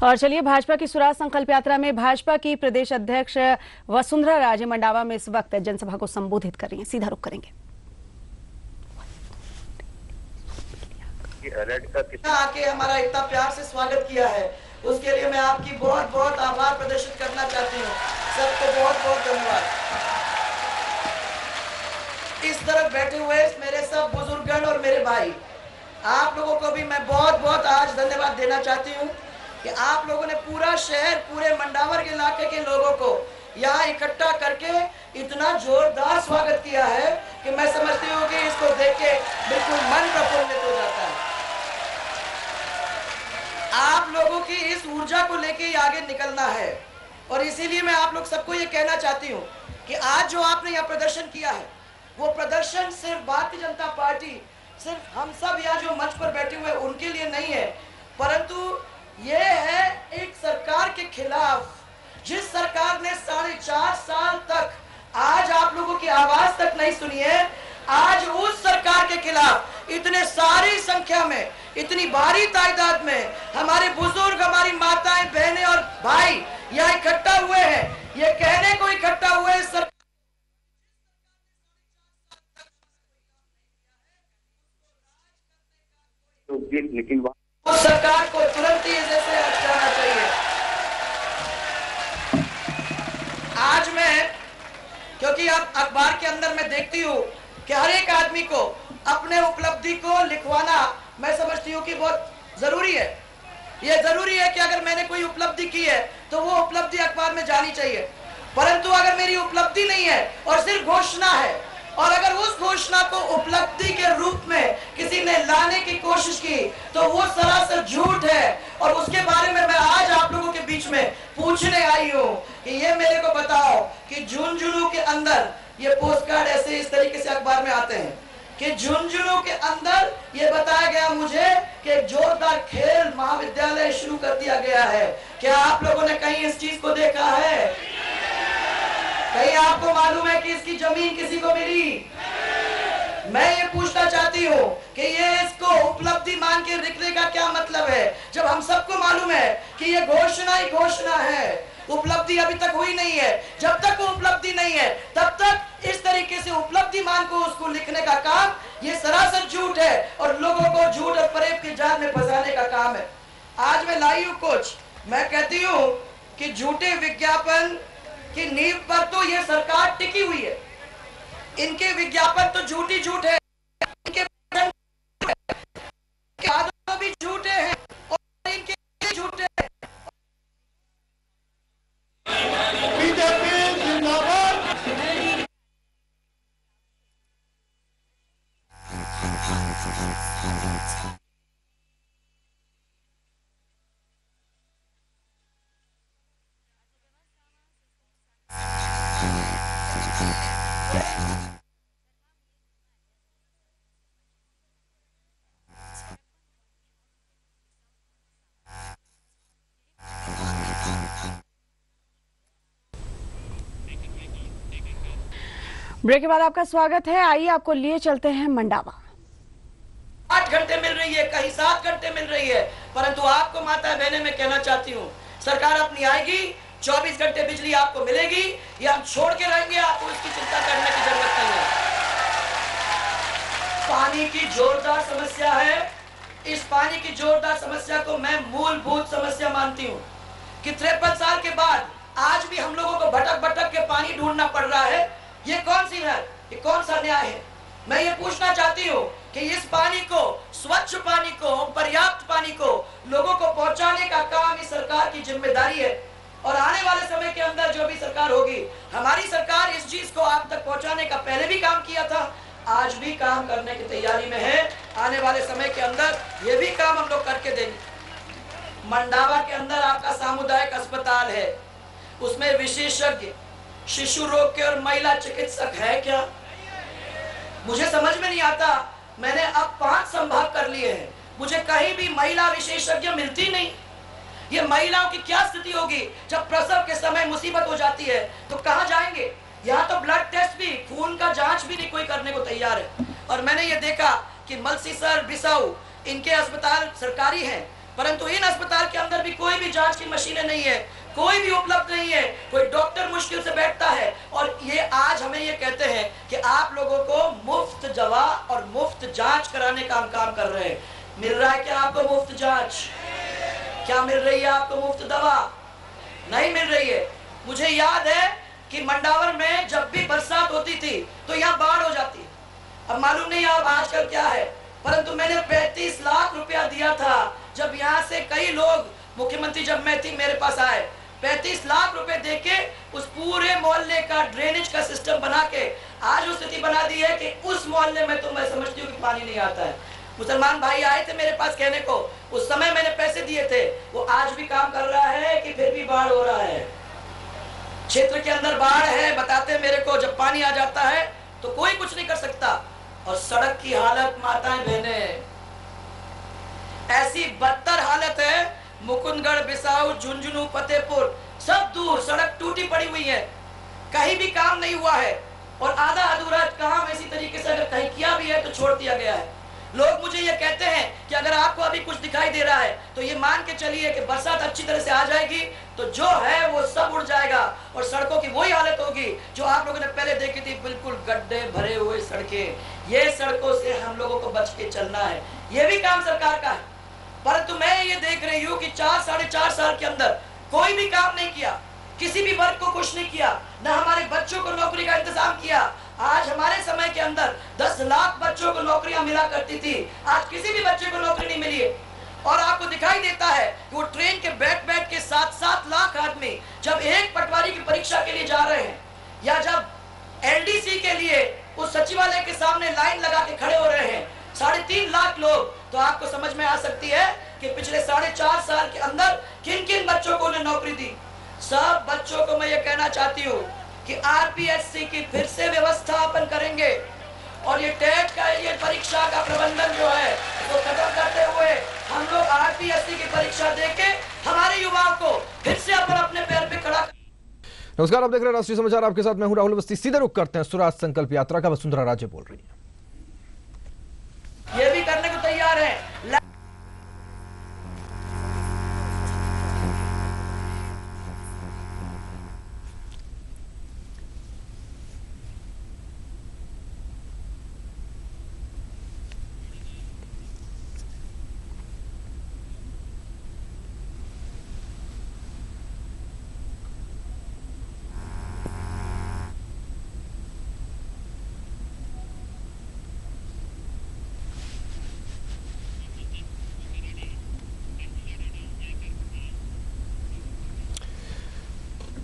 और चलिए, भाजपा की स्वराज संकल्प यात्रा में भाजपा की प्रदेश अध्यक्ष वसुंधरा राजे मंडावा में इस वक्त जनसभा को संबोधित कर रही हैं। सीधा रुख करेंगे। आके हमारा इतना प्यार से स्वागत किया है, उसके लिए मैं आपकी बहुत बहुत आभार प्रदर्शित करना चाहती हूँ। सबको बहुत बहुत धन्यवाद। इस तरफ बैठे हुए मेरे सब बुजुर्गगण और मेरे भाई, आप लोगों को भी मैं बहुत बहुत आज धन्यवाद देना चाहती हूँ कि आप लोगों ने पूरा शहर, पूरे मंडावर के इलाके के लोगों को यहाँ इकट्ठा करके इतना जोरदार स्वागत किया है कि मैं समझती हूँ कि इसको देख के बिल्कुल मन प्रफुल्लित हो जाता है। आप लोगों की इस ऊर्जा को लेके ही आगे निकलना है और इसीलिए मैं आप लोग सबको ये कहना चाहती हूँ कि आज जो आपने यहाँ प्रदर्शन किया है, वो प्रदर्शन सिर्फ भारतीय जनता पार्टी, सिर्फ हम सब यहाँ जो मंच पर बैठे हुए उनके लिए नहीं है, परंतु ये है एक सरकार के खिलाफ, जिस सरकार ने 4.5 साल तक आज आप लोगों की आवाज तक नहीं सुनी है। आज उस सरकार के खिलाफ इतने सारी संख्या में, इतनी भारी तादाद में हमारे बुजुर्ग, हमारी माताएं, बहनें और भाई यहाँ इकट्ठा हुए हैं। ये कहने को इकट्ठा हुए उस सरकार को तुरंत ही जैसे हटाना चाहिए। आज मैं, क्योंकि अब अखबार के अंदर मैं देखती हूँ कि हर एक आदमी को अपने उपलब्धि को लिखवाना मैं समझती हूँ कि बहुत जरूरी है। ये जरूरी है कि अगर मैंने कोई उपलब्धि की है तो वो उपलब्धि अखबार में जानी चाहिए, परंतु अगर मेरी उपलब्धि नहीं है और सिर्फ घोषणा है, और अगर उस घोषणा को उपलब्धि के रूप में किसी ने लाने की कोशिश की तो वो सरासर झूठ है। और उसके बारे में मैं आज आप लोगों के बीच में पूछने आई हूँ कि ये मेरे को बताओ कि झुंझुनू के अंदर ये पोस्ट कार्ड ऐसे इस तरीके से अखबार में आते हैं कि झुंझुनू के अंदर ये बताया गया मुझे कि एक जोरदार खेल महाविद्यालय शुरू कर दिया गया है। क्या आप लोगों ने कहीं इस चीज को देखा है? कहीं आपको मालूम है कि इसकी जमीन किसी को मिली? मैं ये पूछना चाहती हूँ कि ये इसको उपलब्धि मान के लिखने का क्या मतलब है, जब हम सबको मालूम है कि ये घोषणा ही घोषणा है, उपलब्धि अभी तक हुई नहीं है। जब तक वो उपलब्धि नहीं है तब तक इस तरीके से उपलब्धि मान को उसको लिखने का काम ये सरासर झूठ है और लोगों को झूठ और फरेब के जाल में फंसाने का काम है। आज मैं लाई हूँ कुछ, मैं कहती हूँ कि झूठे विज्ञापन की नींव पर तो ये सरकार टिकी हुई है। इनके विज्ञापन तो झूठी झूठ है, इनके वादे भी झूठे हैं और इनके झूठे हैं। बीजेपी जिंदाबाद। ब्रेक के बाद आपका स्वागत है। आइए आपको लिए चलते हैं मंडावा। 8 घंटे मिल रही है, कहीं 7 घंटे मिल रही है, परंतु आपको माता बहने में कहना चाहती हूँ, सरकार अपनी आएगी, 24 घंटे बिजली आपको मिलेगी, या हम छोड़ के रहेंगे, आपको इसकी चिंता करने की जरूरत नहीं है। पानी की जोरदार समस्या है। इस पानी की जोरदार समस्या को मैं मूलभूत समस्या मानती हूँ कि 53 साल के बाद आज भी हम लोगों को भटक भटक के पानी ढूंढना पड़ रहा है। ये कौन सी है, ये कौन सा न्याय है? मैं ये पूछना चाहती हूँ कि इस पानी को, स्वच्छ पानी को, पर्याप्त पानी को लोगों को पहुंचाने का काम इस सरकार की जिम्मेदारी है। और आने वाले समय के अंदर जो भी सरकार होगी, हमारी सरकार इस चीज को आप तक पहुंचाने का पहले भी काम किया था, आज भी काम करने की तैयारी में है। आने वाले समय के अंदर ये भी काम हम लोग करके देंगे। मंडावा के अंदर आपका सामुदायिक अस्पताल है, उसमें विशेषज्ञ शिशु रोग के और महिला चिकित्सक है क्या? मुझे समझ में नहीं आता। मैंने अब 5 संभाग कर लिए हैं, मुझे कहीं भी महिला विशेषज्ञ मिलती नहीं। ये महिलाओं की क्या स्थिति होगी जब प्रसव के समय मुसीबत हो जाती है, तो कहां जाएंगे? यहाँ तो ब्लड टेस्ट भी, खून का जांच भी नहीं कोई करने को तैयार है। और मैंने ये देखा कि मलसीसर, बिसाऊ, इनके अस्पताल सरकारी हैं, परंतु इन अस्पताल के अंदर भी कोई भी जांच की मशीनें नहीं है, कोई भी उपलब्ध नहीं है, कोई डॉक्टर मुश्किल से बैठता है। और ये आज हमें ये कहते हैं कि आप लोगों को मुफ्त दवा और मुफ्त जांच कराने का हम काम कर रहे हैं। मिल रहा है क्या आपको मुफ्त जांच? क्या मिल रही है आपको मुफ्त दवा? नहीं मिल रही है। मुझे याद है कि मंडावर में जब भी बरसात होती थी तो यहाँ बाढ़ हो जाती है। अब मालूम नहीं अब आजकल क्या है, परंतु मैंने 35 लाख रुपया दिया था जब यहाँ से कई लोग, मुख्यमंत्री जब मैं थी मेरे पास आए, 35 लाख रुपए देके उस पूरे मोहल्ले का ड्रेनेज का सिस्टम बना के आज वो स्थिति बना दी है कि उस मोहल्ले में तो मैं समझती हूँ कि पानी नहीं आता है। मुसलमान भाई आए थे मेरे पास कहने को, उस समय मैंने पैसे दिए थे, वो आज भी काम कर रहा है कि फिर भी बाढ़ हो रहा है? क्षेत्र के अंदर बाढ़ है बताते मेरे को, जब पानी आ जाता है तो कोई कुछ नहीं कर सकता। और सड़क की हालत माताएं बहनें, ऐसी बदतर हालत है, मुकुंदगढ़, बिसाऊ, झुंझुनू, फतेहपुर सब दूर सड़क टूटी पड़ी हुई है, कहीं भी काम नहीं हुआ है। और आधा अधूरा काम इसी तरीके से अगर कहीं किया भी है तो छोड़ दिया गया है। लोग मुझे ये कहते हैं कि अगर आपको अभी कुछ दिखाई दे रहा है तो ये मान के चलिए कि बरसात अच्छी तरह से आ जाएगी तो जो है वो सब उड़ जाएगा और सड़कों की वही हालत होगी जो आप लोगों ने पहले देखी थी, बिल्कुल गड्ढे भरे हुए सड़कें। ये सड़कों से हम लोगों को बच के चलना है, ये भी काम सरकार का है। परंतु मैं ये देख रही हूँ कि 4-4.5 साल के अंदर कोई भी काम नहीं किया, किसी भी वर्ग को खुश नहीं किया, न हमारे बच्चों को नौकरी का इंतजाम किया। आज हमारे समय के अंदर 10 लाख बच्चों को नौकरियां मिला करती थी, आज किसी भी बच्चे को नौकरी नहीं मिली है। और आपको दिखाई देता है कि वो ट्रेन के बैठ के 7-7 लाख आदमी जब एक पटवारी की परीक्षा के लिए जा रहे हैं या जब एलडीसी के लिए उस सचिवालय के सामने लाइन लगा के खड़े हो रहे हैं 3.5 लाख लोग, तो आपको समझ में आ सकती है कि पिछले 4.5 साल के अंदर किन किन बच्चों को उन्हें नौकरी दी। सब बच्चों को मैं ये कहना चाहती हूँ कि आरपीएससी की फिर से व्यवस्था अपन करेंगे और ये टेट का ये परीक्षा का प्रबंधन जो है वो खत्म करते हुए हम लोग आरपीएससी की परीक्षा देके हमारे युवाओं को फिर से अपन अपने पैर पे खड़ा। नमस्कार, आप देख रहे हैं राष्ट्रीय समाचार, आपके साथ मैं हूं राहुल अवस्थी। सीधे रुख करते हैं स्वराज संकल्प यात्रा का। वसुंधरा राजे बोल रही है। ये भी करने को तैयार है।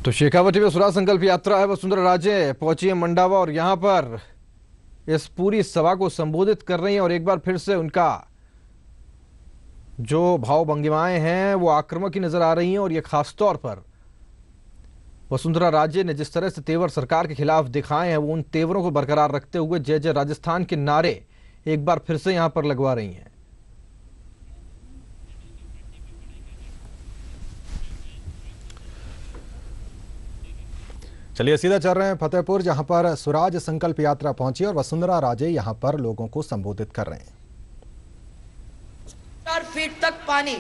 तो शेखावटी में स्वराज संकल्प यात्रा है। वसुंधरा राजे पहुंची है मंडावा और यहां पर इस पूरी सभा को संबोधित कर रही हैं और एक बार फिर से उनका जो भाव भंगिमाएं हैं वो आक्रामक ही नजर आ रही हैं। और ये खासतौर पर वसुंधरा राजे ने जिस तरह से तेवर सरकार के खिलाफ दिखाए हैं वो उन तेवरों को बरकरार रखते हुए जय जय राजस्थान के नारे एक बार फिर से यहां पर लगवा रही हैं। चलिए सीधा चल रहे हैं फतेहपुर, जहां पर स्वराज संकल्प यात्रा पहुंची और वसुंधरा राजे यहां पर लोगों को संबोधित कर रहे हैं। 4 फीट तक पानी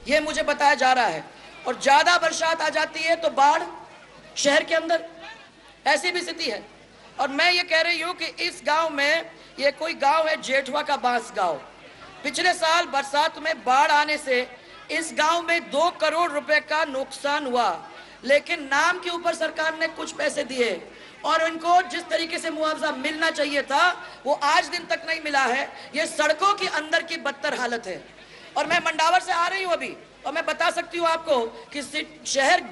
ये मुझे बताया जा रहा है और ज्यादा बरसात आ जाती है तो बाढ़ शहर के अंदर, ऐसी भी स्थिति है। और मैं ये कह रही हूं कि इस गांव में, ये कोई गांव है जेठवा का बांस गांव, पिछले साल बरसात में बाढ़ आने से इस गांव में 2 करोड़ रुपए का नुकसान हुआ, लेकिन नाम के ऊपर सरकार ने कुछ पैसे दिए और उनको जिस तरीके से मुआवजा मिलना चाहिए था वो आज दिन तक नहीं मिला है। ये सड़कों के अंदर की बदतर हालत है। और मैं मंडावर से आ रही हूं अभी और मैं बता सकती हूं आपको कि शहर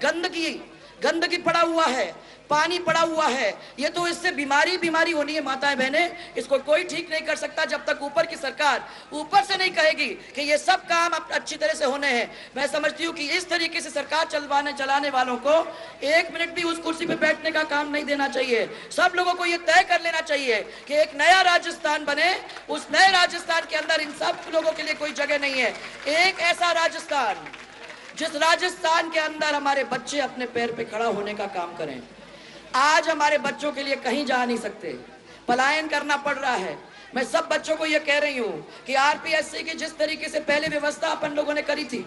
गंदगी पड़ा हुआ है, पानी पड़ा हुआ है। ये तो इससे बीमारी होनी है माताएं बहनें, इसको कोई ठीक नहीं कर सकता जब तक ऊपर की सरकार ऊपर से नहीं कहेगी कि ये सब काम अब अच्छी तरह से होने हैं। मैं समझती हूँ कि इस तरीके से सरकार चलाने वालों को 1 मिनट भी उस कुर्सी पे बैठने का काम नहीं देना चाहिए। सब लोगों को ये तय कर लेना चाहिए कि एक नया राजस्थान बने, उस नए राजस्थान के अंदर इन सब लोगों के लिए कोई जगह नहीं है। एक ऐसा राजस्थान जिस राजस्थान के अंदर हमारे बच्चे अपने पैर पे खड़ा होने का काम करें। आज हमारे बच्चों के लिए कहीं जा नहीं सकते, पलायन करना पड़ रहा है। मैं सब बच्चों को यह कह रही हूं कि आरपीएससी की जिस तरीके से पहले व्यवस्था अपन लोगों ने करी थी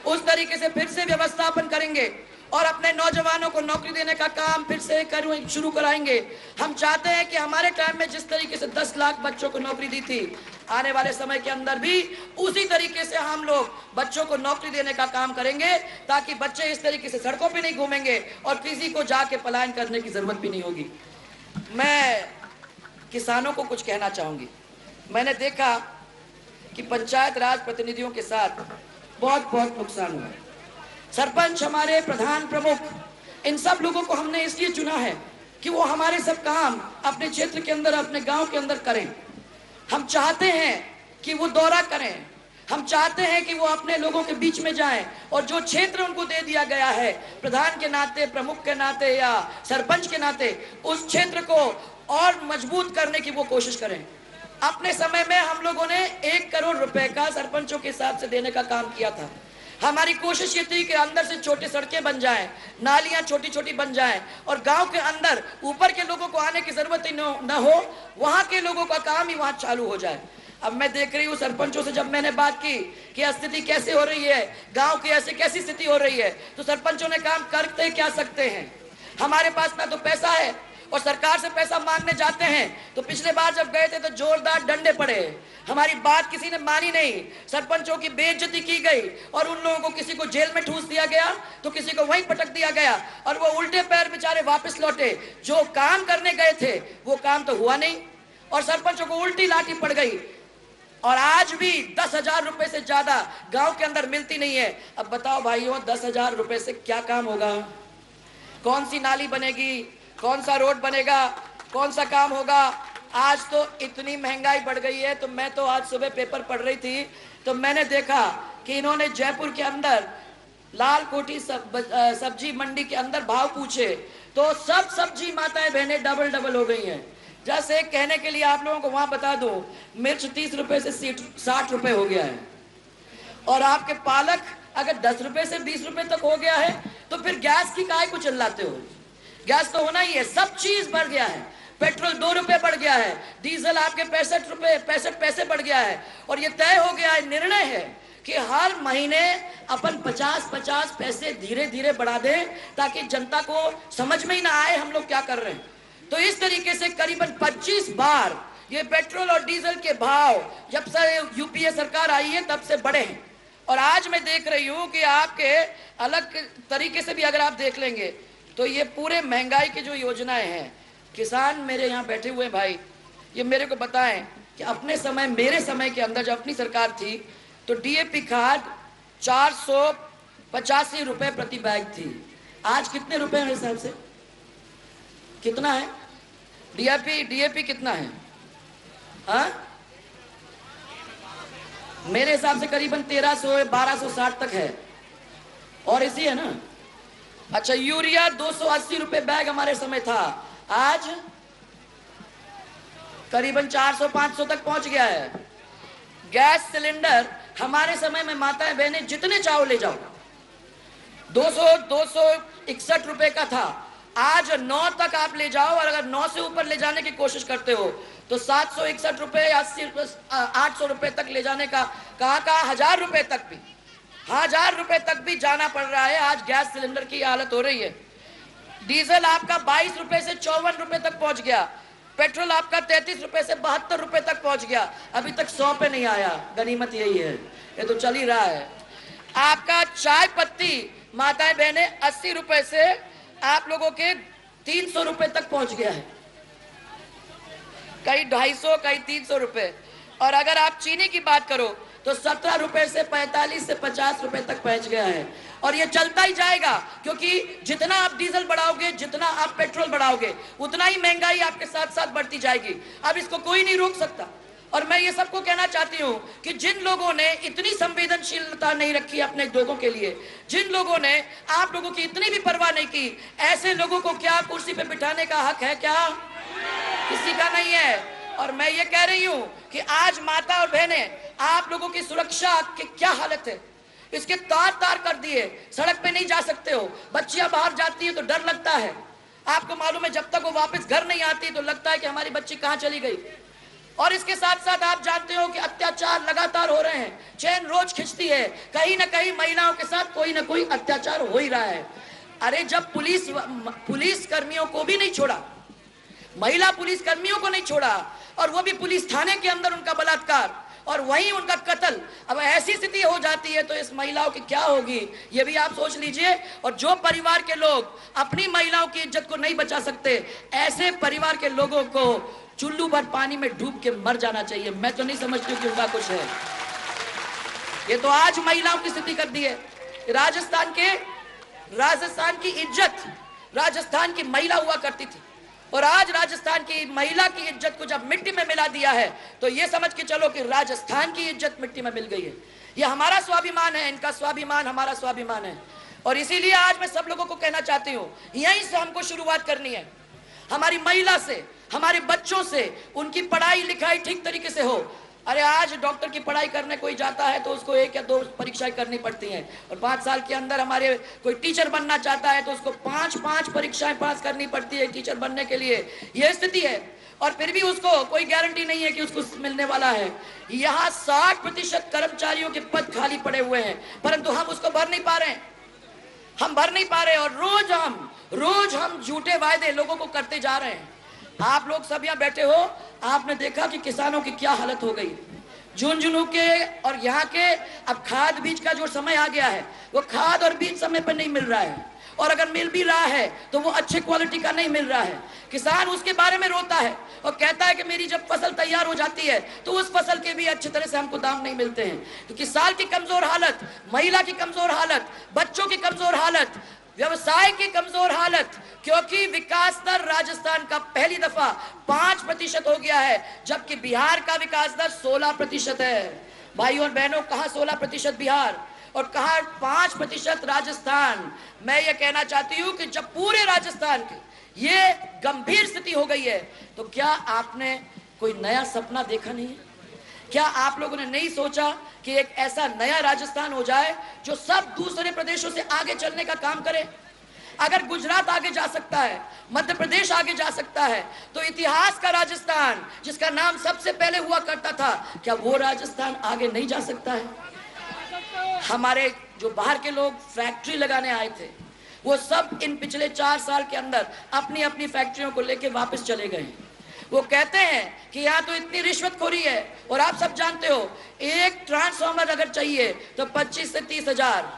उस तरीके से फिर से व्यवस्थापन करेंगे और अपने नौजवानों को नौकरी देने का काम फिर से शुरू कराएंगे। हम चाहते हैं कि हमारे टाइम में जिस तरीके से 10 लाख बच्चों को नौकरी दी थी, आने वाले समय के अंदर भी उसी तरीके से हम लोग बच्चों को नौकरी देने का काम करेंगे, ताकि बच्चे इस तरीके से सड़कों पे नहीं घूमेंगे और किसी को जाके पलायन करने की जरूरत भी नहीं होगी। मैं किसानों को कुछ कहना चाहूंगी। मैंने देखा कि पंचायत राज प्रतिनिधियों के साथ बहुत नुकसान हुआ। सरपंच, हमारे प्रधान प्रमुख, इन सब लोगों को हमने इसलिए चुना है कि वो हमारे सब काम अपने क्षेत्र के अंदर, अपने गांव के अंदर करें। हम चाहते हैं कि वो दौरा करें, हम चाहते हैं कि वो अपने लोगों के बीच में जाएं और जो क्षेत्र उनको दे दिया गया है प्रधान के नाते, प्रमुख के नाते या सरपंच के नाते, उस क्षेत्र को और मजबूत करने की वो कोशिश करें। अपने समय में हम लोगों ने 1 करोड़ रुपए का सरपंचों के हिसाब से देने का काम किया था। हमारी कोशिश ये थी कि अंदर से छोटी सड़कें बन जाएं, नालियां छोटी छोटी बन जाएं और गांव के अंदर ऊपर के लोगों को आने की जरूरत ही न हो, वहां के लोगों का काम ही वहां चालू हो जाए। अब मैं देख रही हूँ सरपंचों से जब मैंने बात की कि स्थिति कैसे हो रही है, गांव की ऐसे कैसी स्थिति हो रही है, तो सरपंचों ने काम करते क्या सकते हैं। हमारे पास ना तो पैसा है और सरकार से पैसा मांगने जाते हैं तो पिछले बार जब गए थे तो जोरदार डंडे पड़े, हमारी बात किसी ने मानी नहीं, सरपंचों की बेइज्जती की गई और उन लोगों को किसी को जेल में ठूस दिया गया तो किसी को वहीं पटक दिया गया और वो उल्टे पैर बेचारे वापस लौटे। जो काम करने गए थे वो काम तो हुआ नहीं और सरपंचों को उल्टी लाठी पड़ गई और आज भी 10,000 रुपए से ज्यादा गांव के अंदर मिलती नहीं है। अब बताओ भाइयों, 10,000 रुपए से क्या काम होगा? कौन सी नाली बनेगी, कौन सा रोड बनेगा, कौन सा काम होगा? आज तो इतनी महंगाई बढ़ गई है। तो मैं तो आज सुबह पेपर पढ़ रही थी तो मैंने देखा कि इन्होंने जयपुर के अंदर लाल कोठी सब्जी मंडी के अंदर भाव पूछे तो सब सब्जी माताएं बहनें डबल हो गई हैं। जैसे कहने के लिए आप लोगों को वहां बता दूं, मिर्च 30 रुपए से 60 रुपए हो गया है और आपके पालक अगर 10 रुपए से 20 रुपए तक हो गया है तो फिर गैस की काहे को चिल्लाते हो? गैस तो होना ही है। सब चीज बढ़ गया है। पेट्रोल 2 रुपए बढ़ गया है, डीजल आपके 65 पैसे बढ़ गया है और ये तय हो गया है, निर्णय है कि हर महीने अपन 50 पैसे धीरे धीरे बढ़ा दें ताकि जनता को समझ में ही ना आए हम लोग क्या कर रहे हैं। तो इस तरीके से करीबन 25 बार ये पेट्रोल और डीजल के भाव जब से यूपीए सरकार आई है तब से बढ़े हैं। और आज मैं देख रही हूं कि आपके अलग तरीके से भी अगर आप देख लेंगे तो ये पूरे महंगाई की जो योजनाएं हैं, किसान मेरे यहाँ बैठे हुए भाई, ये मेरे को बताएं कि अपने समय, मेरे समय के अंदर जब अपनी सरकार थी तो डीएपी खाद 485 रुपए प्रति बैग थी। आज कितने रुपए मेरे हिसाब से कितना है? डीएपी कितना है? हाँ, मेरे हिसाब से करीबन 1300-1260 तक है और इसी है ना। अच्छा, यूरिया 280 रुपए बैग हमारे समय था, आज करीबन 400-500 तक पहुंच गया है। गैस सिलेंडर हमारे समय में माताएं बहनें जितने चाहो ले जाओ, 261 रुपए का था, आज 9 तक आप ले जाओ और अगर 9 से ऊपर ले जाने की कोशिश करते हो तो 761 रुपए, 800 रुपए तक ले जाने का कहा 1000 रुपए तक भी, 1000 रुपए तक भी जाना पड़ रहा है। आज गैस सिलेंडर की हालत हो रही है। डीजल आपका 22 रुपए से 54 रुपए तक पहुंच गया, पेट्रोल आपका 33 रुपए से 72 रुपए तक पहुंच गया, अभी तक 100 पे नहीं आया। गनीमत यही है, ये तो चल ही रहा है। आपका चाय पत्ती माताएं बहनें 80 रुपए से आप लोगों के 300 रुपए तक पहुंच गया है, कहीं 250, कहीं 300 रुपए। और अगर आप चीनी की बात करो तो 17 रुपए से 45 से 50 रुपए तक पहुंच गया है और ये चलता ही जाएगा, क्योंकि जितना आप डीजल बढ़ाओगे, जितना आप पेट्रोल बढ़ाओगे, उतना ही महंगाई आपके साथ साथ बढ़ती जाएगी। अब इसको कोई नहीं रोक सकता। और मैं ये सबको कहना चाहती हूँ कि जिन लोगों ने इतनी संवेदनशीलता नहीं रखी अपने लोगों के लिए, जिन लोगों ने आप लोगों की इतनी भी परवाह नहीं की, ऐसे लोगों को क्या कुर्सी पे बिठाने का हक है? क्या किसी का नहीं है। और मैं ये कह रही हूँ कि आज माता और बहनें, आप लोगों की सुरक्षा की क्या हालत है, इसके तार कर दिए, सड़क पे नहीं जा सकते हो, बच्चियां बाहर जाती है तो डर लगता है। आपको मालूम है जब तक वो वापस घर नहीं आती तो लगता है कि हमारी बच्ची कहाँ चली गई। और इसके साथ साथ आप जानते हो कि अत्याचार लगातार हो रहे हैं, चैन रोज खिंचती है, कहीं ना कहीं महिलाओं के साथ कोई ना कोई अत्याचार हो ही रहा है। अरे जब पुलिस कर्मियों को भी नहीं छोड़ा, महिला पुलिस कर्मियों को नहीं छोड़ा, और वो भी पुलिस थाने के अंदर उनका बलात्कार और वहीं उनका कत्ल, अब ऐसी स्थिति हो जाती है तो इस महिलाओं की क्या होगी, ये भी आप सोच लीजिए। और जो परिवार के लोग अपनी महिलाओं की इज्जत को नहीं बचा सकते, ऐसे परिवार के लोगों को चुल्लू भर पानी में डूब के मर जाना चाहिए। मैं तो नहीं समझती कि उनका कुछ है। ये तो आज महिलाओं की स्थिति कर दी है। राजस्थान की इज्जत राजस्थान की महिला हुआ करती थी, और आज राजस्थान की महिला की इज्जत को जब मिट्टी में मिला दिया है तो ये समझ के चलो कि राजस्थान की इज्जत मिट्टी में मिल गई है। ये हमारा स्वाभिमान है, इनका स्वाभिमान हमारा स्वाभिमान है। और इसीलिए आज मैं सब लोगों को कहना चाहती हूँ, यहीं से हमको शुरुआत करनी है, हमारी महिला से, हमारे बच्चों से, उनकी पढ़ाई लिखाई ठीक तरीके से हो। अरे आज डॉक्टर की पढ़ाई करने कोई जाता है तो उसको 1 या 2 परीक्षाएं करनी पड़ती हैं, और 5 साल के अंदर हमारे कोई टीचर बनना चाहता है तो उसको 5 परीक्षाएं पास करनी पड़ती है टीचर बनने के लिए। यह स्थिति है, और फिर भी उसको कोई गारंटी नहीं है कि उसको मिलने वाला है। यहाँ 60% कर्मचारियों के पद खाली पड़े हुए हैं, परंतु हम उसको भर नहीं पा रहे हैं, और रोज हम झूठे वायदे लोगों को करते जा रहे हैं। आप लोग सब यहाँ बैठे हो, आपने देखा कि किसानों की क्या हालत हो गई झुंझुनू के और यहाँ के। अब खाद बीज का जो समय आ गया है, वो खाद और बीज समय पर नहीं मिल रहा है, और अगर मिल भी रहा है तो वो अच्छे क्वालिटी का नहीं मिल रहा है। किसान उसके बारे में रोता है और कहता है कि मेरी जब फसल तैयार हो जाती है तो उस फसल के भी अच्छी तरह से हमको दाम नहीं मिलते हैं। तो किसान की कमजोर हालत, महिला की कमजोर हालत, बच्चों की कमजोर हालत, व्यवसाय की कमजोर हालत, क्योंकि विकास दर राजस्थान का पहली दफा 5% हो गया है, जबकि बिहार का विकास दर 16% है। भाइयों और बहनों, कहां 16% बिहार और कहां 5% राजस्थान। मैं ये कहना चाहती हूं कि जब पूरे राजस्थान की ये गंभीर स्थिति हो गई है तो क्या आपने कोई नया सपना देखा नहीं है? क्या आप लोगों ने नहीं सोचा कि एक ऐसा नया राजस्थान हो जाए जो सब दूसरे प्रदेशों से आगे चलने का काम करे? अगर गुजरात आगे जा सकता है, मध्य प्रदेश आगे जा सकता है, तो इतिहास का राजस्थान जिसका नाम सबसे पहले हुआ करता था, क्या वो राजस्थान आगे नहीं जा सकता है? हमारे जो बाहर के लोग फैक्ट्री लगाने आए थे, वो सब इन पिछले 4 साल के अंदर अपनी अपनी फैक्ट्रियों को लेके वापस चले गए। वो कहते हैं कि यहाँ तो इतनी रिश्वतखोरी है, और आप सब जानते हो एक ट्रांसफार्मर अगर चाहिए तो 25 से 30 हजार।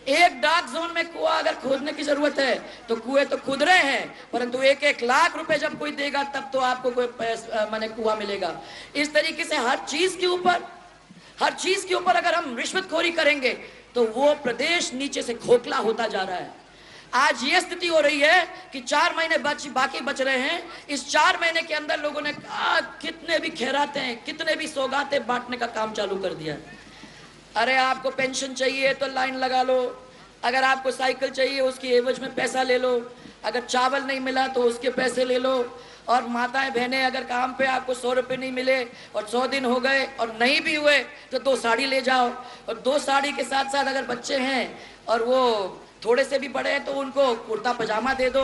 एक डार्क जोन में कुआं अगर खोदने की जरूरत है तो कुएं तो खुद रहे हैं, परंतु 1-1 लाख रुपए जब कोई देगा तब तो आपको कोई माने कुआं मिलेगा। इस तरीके से हर चीज के ऊपर अगर हम रिश्वतखोरी करेंगे तो वो प्रदेश नीचे से खोखला होता जा रहा है। आज ये स्थिति हो रही है कि 4 महीने बाकी बच रहे हैं। इस 4 महीने के अंदर लोगों ने कितने भी खैराते हैं, कितने भी सौगातें बांटने का काम चालू कर दिया। अरे आपको पेंशन चाहिए तो लाइन लगा लो, अगर आपको साइकिल चाहिए उसकी एवज में पैसा ले लो, अगर चावल नहीं मिला तो उसके पैसे ले लो, और माताएं बहनें अगर काम पे आपको 100 रुपये नहीं मिले और 100 दिन हो गए और नहीं भी हुए तो 2 साड़ी ले जाओ, और 2 साड़ी के साथ साथ अगर बच्चे हैं और वो थोड़े से भी बड़े हैं तो उनको कुर्ता पजामा दे दो,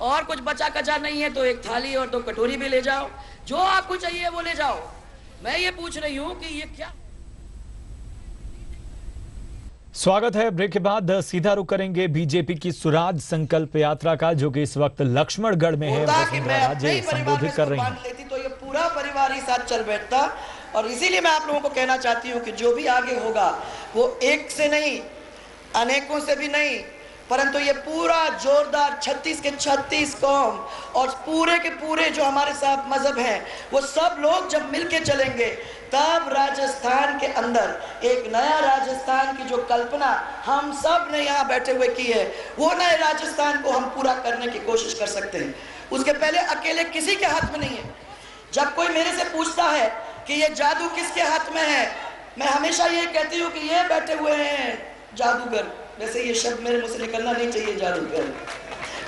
और कुछ बचा कचा नहीं है तो 1 थाली और 2 कटोरी भी ले जाओ, जो आपको चाहिए वो ले जाओ। मैं ये पूछ रही हूँ कि ये क्या। स्वागत है। ब्रेक के बाद सीधा रुख करेंगे बीजेपी की स्वराज संकल्प यात्रा का, जो कि इस वक्त लक्ष्मणगढ़ में है। वसुंधरा राजे संबोधित कर रही हैं। तो ये पूरा परिवार ही साथ चल बैठता, और इसीलिए मैं आप लोगों को कहना चाहती हूँ कि जो भी आगे होगा वो एक से नहीं, अनेकों से भी नहीं, परंतु ये पूरा जोरदार 36 के 36 कौम और पूरे के पूरे जो हमारे साथ मजहब हैं, वो सब लोग जब मिलके चलेंगे तब राजस्थान के अंदर एक नया राजस्थान की जो कल्पना हम सब ने यहाँ बैठे हुए की है, वो नए राजस्थान को हम पूरा करने की कोशिश कर सकते हैं। उसके पहले अकेले किसी के हाथ में नहीं है। जब कोई मेरे से पूछता है कि ये जादू किसके हाथ में है, मैं हमेशा ये कहती हूँ कि ये बैठे हुए हैं जादूगर। वैसे ये शब्द मेरे मुंह से निकलना नहीं चाहिए जादूगर,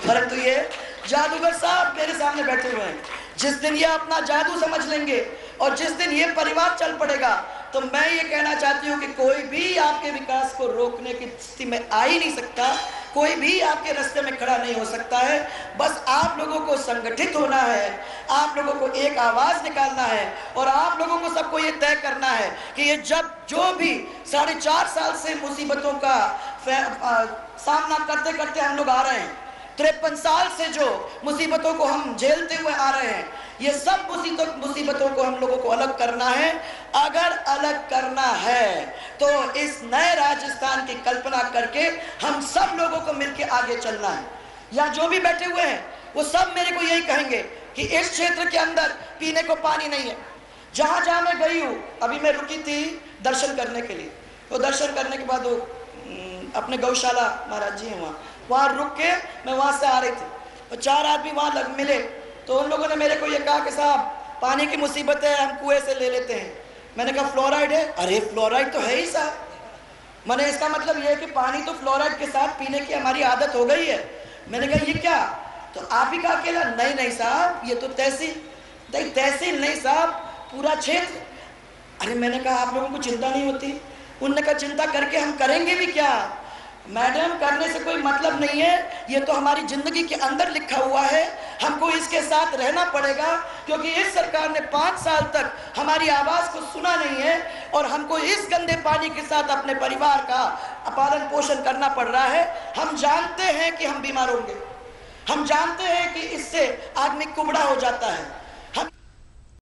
परंतु ये जादूगर साहब मेरे सामने बैठे हुए हैं। जिस दिन ये अपना जादू समझ लेंगे और जिस दिन ये परिवार चल पड़ेगा, तो मैं ये कहना चाहती हूँ कि कोई भी आपके विकास को रोकने की स्थिति में आ ही नहीं सकता। कोई भी आपके रास्ते में खड़ा नहीं हो सकता है। बस आप लोगों को संगठित होना है, आप लोगों को एक आवाज निकालना है और आप लोगों को सबको ये तय करना है कि ये जब जो भी 4.5 साल से मुसीबतों का सामना करते करते हम लोग आ रहे हैं, 53 साल से जो मुसीबतों को हम झेलते हुए आ रहे हैं, ये सब मुसीबतों को हम लोगों को अलग करना है। अगर अलग करना है तो इस नए राजस्थान की कल्पना करके हम सब लोगों को मिलकर आगे चलना है। यहाँ जो भी बैठे हुए हैं वो सब मेरे को यही कहेंगे कि इस क्षेत्र के अंदर पीने को पानी नहीं है। जहां जहां मैं गई हूँ, अभी मैं रुकी थी दर्शन करने के लिए, तो दर्शन करने के बाद वो अपने गौशाला महाराज जी हैं, वहाँ रुक के मैं वहाँ से आ रही थी और 4 आदमी वहाँ मिले, तो उन लोगों ने मेरे को ये कहा कि साहब पानी की मुसीबत है, हम कुएं से ले लेते हैं। मैंने कहा फ्लोराइड है? अरे फ्लोराइड तो है ही साहब। मैंने इसका मतलब ये है कि पानी तो फ्लोराइड के साथ पीने की हमारी आदत हो गई है। मैंने कहा ये क्या? तो आप ही का अकेला? नहीं नहीं साहब, ये तो तहसील नहीं साहब, पूरा क्षेत्र। अरे मैंने कहा आप लोगों को चिंता नहीं होती? उन्होंने कहा चिंता करके हम करेंगे भी क्या मैडम, करने से कोई मतलब नहीं है, ये तो हमारी जिंदगी के अंदर लिखा हुआ है, हमको इसके साथ रहना पड़ेगा, क्योंकि इस सरकार ने 5 साल तक हमारी आवाज को सुना नहीं है और हमको इस गंदे पानी के साथ अपने परिवार का पालन पोषण करना पड़ रहा है। हम जानते हैं कि हम बीमार होंगे, हम जानते हैं कि इससे आदमी कुबड़ा हो जाता है,